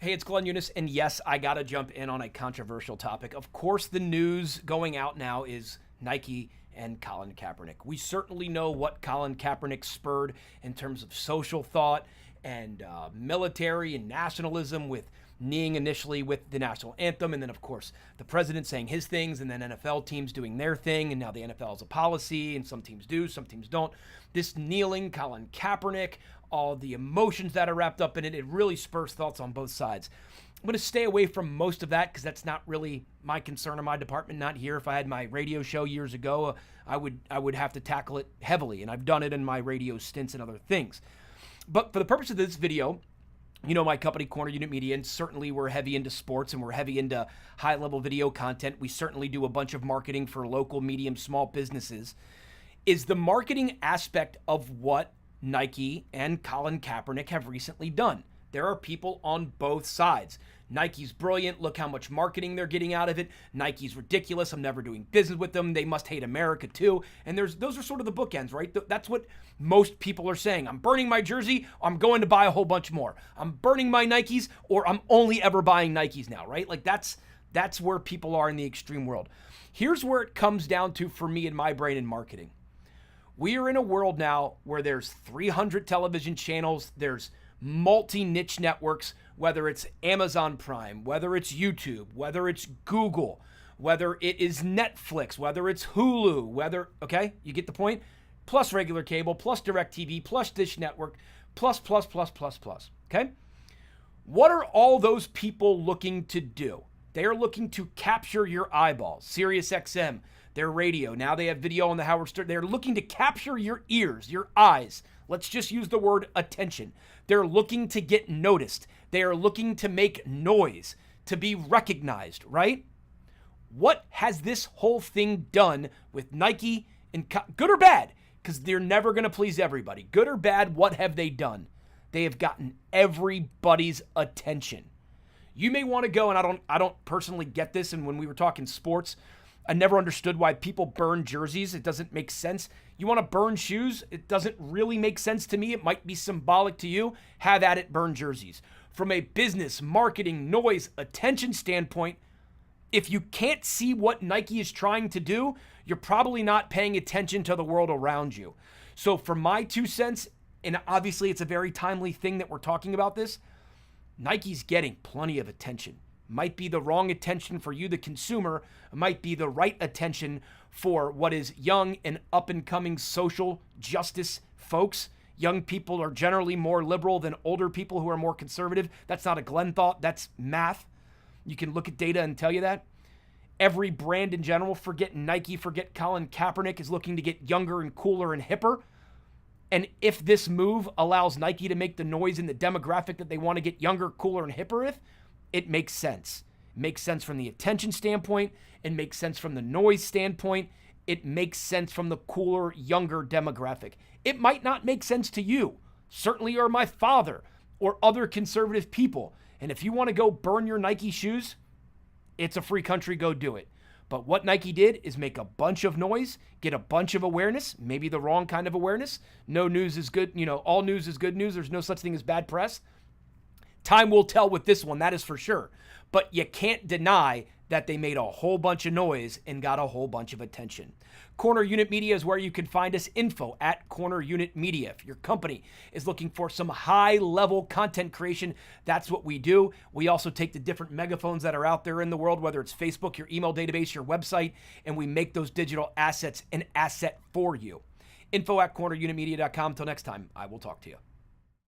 Hey, it's Glenn Eunice, and yes, I gotta jump in on a controversial topic. Of course, the news going out now is Nike and Colin Kaepernick. We certainly know what Colin Kaepernick spurred in terms of social thought and military and nationalism, with kneeing initially with the national anthem, and then, of course, the president saying his things, and then NFL teams doing their thing, and now the NFL is a policy, and some teams do, some teams don't. This kneeling, Colin Kaepernick, all the emotions that are wrapped up in it, it really spurs thoughts on both sides. I'm going to stay away from most of that because that's not really my concern or my department, not here. If I had my radio show years ago, I would have to tackle it heavily, and I've done it in my radio stints and other things. But for the purpose of this video, you know my company, Corner Unit Media, and certainly we're heavy into sports and we're heavy into high-level video content. We certainly do a bunch of marketing for local, medium, small businesses. Is the marketing aspect of what Nike and Colin Kaepernick have recently done. There are people on both sides. Nike's brilliant. Look how much marketing they're getting out of it. Nike's ridiculous. I'm never doing business with them. They must hate America too. And those are sort of the bookends, right? That's what most people are saying. I'm burning my jersey. I'm going to buy a whole bunch more. I'm burning my Nikes, or I'm only ever buying Nikes now, right? Like that's where people are in the extreme world. Here's where it comes down to for me in my brain in marketing. We are in a world now where there's 300 television channels, there's multi-niche networks, whether it's Amazon Prime, whether it's YouTube, whether it's Google, whether it is Netflix, whether it's Hulu, okay, you get the point? Plus regular cable, plus DirecTV, plus Dish Network, plus, okay? What are all those people looking to do? They are looking to capture your eyeballs. SiriusXM, their radio. Now they have video on the Howard Stern. They're looking to capture your ears, your eyes. Let's just use the word attention. They're looking to get noticed. They are looking to make noise, to be recognized, right? What has this whole thing done with Nike, and good or bad? Because they're never going to please everybody. Good or bad, what have they done? They have gotten everybody's attention. You may want to go, and I don't personally get this, and when we were talking sports, I never understood why people burn jerseys. It doesn't make sense. You want to burn shoes? It doesn't really make sense to me. It might be symbolic to you. Have at it, burn jerseys. From a business, marketing, noise, attention standpoint, if you can't see what Nike is trying to do, you're probably not paying attention to the world around you. So for my 2 cents, and obviously it's a very timely thing that we're talking about this, Nike's getting plenty of attention. Might be the wrong attention for you, the consumer. It might be the right attention for what is young and up-and-coming social justice folks. Young people are generally more liberal than older people who are more conservative. That's not a Glenn thought. That's math. You can look at data and tell you that. Every brand in general, forget Nike, forget Colin Kaepernick, is looking to get younger and cooler and hipper. And if this move allows Nike to make the noise in the demographic that they want to get younger, cooler, and hipper with, it makes sense. It makes sense from the attention standpoint. It makes sense from the noise standpoint. It makes sense from the cooler, younger demographic. It might not make sense to you, certainly, or my father, or other conservative people. And if you want to go burn your Nike shoes, it's a free country, go do it. But what Nike did is make a bunch of noise, get a bunch of awareness, maybe the wrong kind of awareness. No news is good, all news is good news. There's no such thing as bad press. Time will tell with this one, that is for sure. But you can't deny that they made a whole bunch of noise and got a whole bunch of attention. Corner Unit Media is where you can find us. Info at Corner Unit Media. If your company is looking for some high-level content creation, that's what we do. We also take the different megaphones that are out there in the world, whether it's Facebook, your email database, your website, and we make those digital assets an asset for you. Info at cornerunitmedia.com. Until next time, I will talk to you.